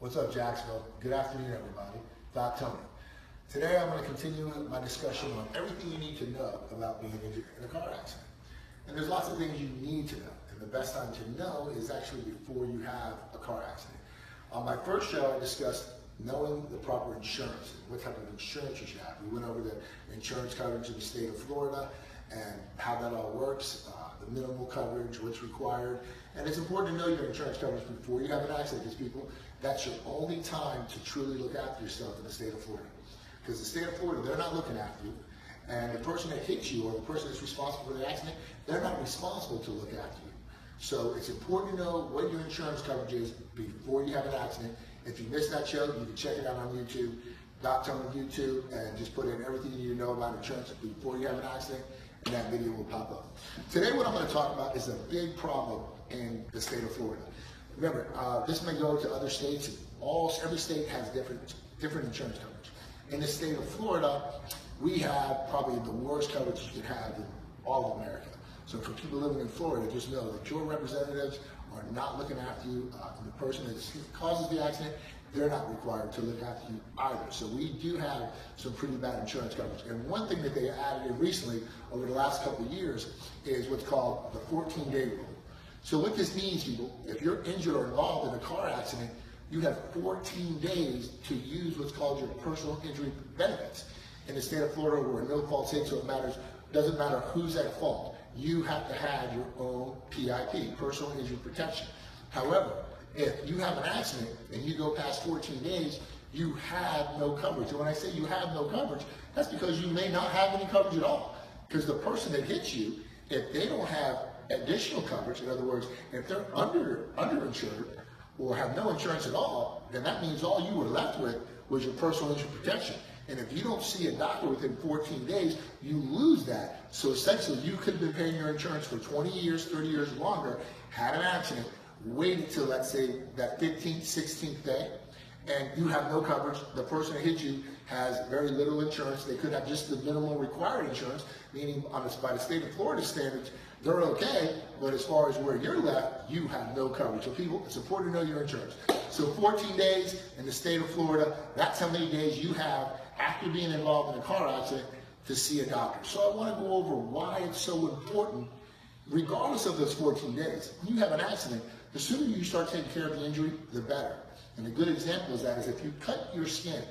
What's up, Jacksonville? Good afternoon, everybody. Doc Tony. Today I'm going to continue my discussion on everything you need to know about being injured in a car accident. And there's lots of things you need to know. And the best time to know is actually before you have a car accident. On my first show, I discussed knowing the proper insurance, and what type of insurance you should have. We went over the insurance coverage in the state of Florida and how that all works, the minimal coverage, what's required. And it's important to know your insurance coverage before you have an accident, because people, that's your only time to truly look after yourself in the state of Florida. Because the state of Florida, they're not looking after you. And the person that hits you or the person that's responsible for the accident, they're not responsible to look after you. So it's important to know what your insurance coverage is before you have an accident. If you missed that show, you can check it out on YouTube, Doc Tony YouTube, and just put in everything you need to know about insurance before you have an accident, and that video will pop up. Today what I'm going to talk about is a big problem in the state of Florida. Remember, this may go to other states. Every state has different insurance coverage. In the state of Florida, we have probably the worst coverage you can have in all of America. So for people living in Florida, just know that your representatives are not looking after you. And the person that causes the accident, they're not required to look after you either. So we do have some pretty bad insurance coverage. And one thing that they added in recently over the last couple of years is what's called the 14-day rule. So what this means, people, if you're injured or involved in a car accident, you have 14 days to use what's called your personal injury benefits. In the state of Florida, we're a no-fault state, so doesn't matter who's at fault. You have to have your own PIP, personal injury protection. However, if you have an accident and you go past 14 days, you have no coverage. And when I say you have no coverage, that's because you may not have any coverage at all. Because the person that hits you, if they don't have additional coverage, in other words, if they're underinsured or have no insurance at all, then that means all you were left with was your personal injury protection. And if you don't see a doctor within 14 days, you lose that. So essentially, you could have been paying your insurance for 20 years, 30 years longer, had an accident, waited till, let's say, that 15th, 16th day, and you have no coverage. The person that hit you has very little insurance. They could have just the minimal required insurance, meaning by the state of Florida standards, they're okay, but as far as where you're left, you have no coverage. So people, it's important to know your insurance. So 14 days in the state of Florida, that's how many days you have after being involved in a car accident to see a doctor. So I want to go over why it's so important, regardless of those 14 days. When you have an accident, the sooner you start taking care of the injury, the better. And a good example of that is if you cut your skin,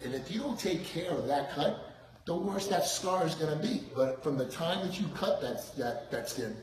and if you don't take care of that cut, the worse that scar is going to be. But from the time that you cut that skin,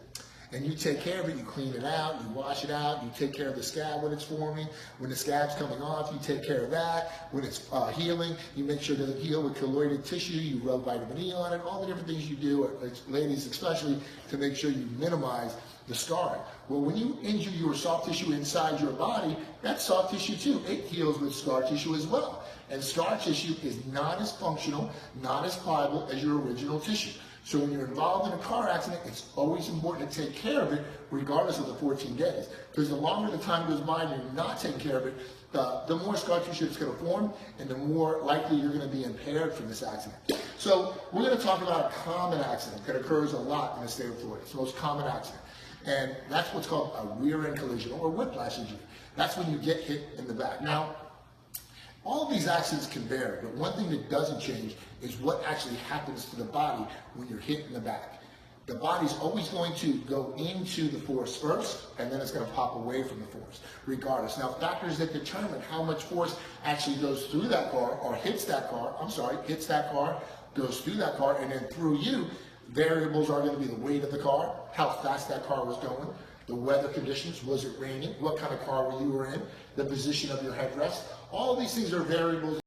and you take care of it, you clean it out, you wash it out, you take care of the scab when it's forming. When the scab's coming off, you take care of that. When it's healing, you make sure it doesn't heal with keloided tissue, you rub vitamin E on it, all the different things you do, ladies especially, to make sure you minimize the scarring. Well, when you injure your soft tissue inside your body, that's soft tissue too. It heals with scar tissue as well. And scar tissue is not as functional, not as pliable as your original tissue. So when you're involved in a car accident, it's always important to take care of it regardless of the 14 days. Because the longer the time goes by and you're not taking care of it, the more scar tissue is going to form and the more likely you're going to be impaired from this accident. So we're going to talk about a common accident that occurs a lot in the state of Florida. It's the most common accident. And that's what's called a rear-end collision or whiplash injury. That's when you get hit in the back. Now, all of these accidents can vary, but one thing that doesn't change is what actually happens to the body when you're hit in the back. The body's always going to go into the force first, and then it's going to pop away from the force, regardless. Now, factors that determine how much force actually goes through that car, or hits that car, goes through that car, and then through you, variables are going to be the weight of the car, how fast that car was going, the weather conditions, was it raining, what kind of car you were in, the position of your headrest. All these things are variables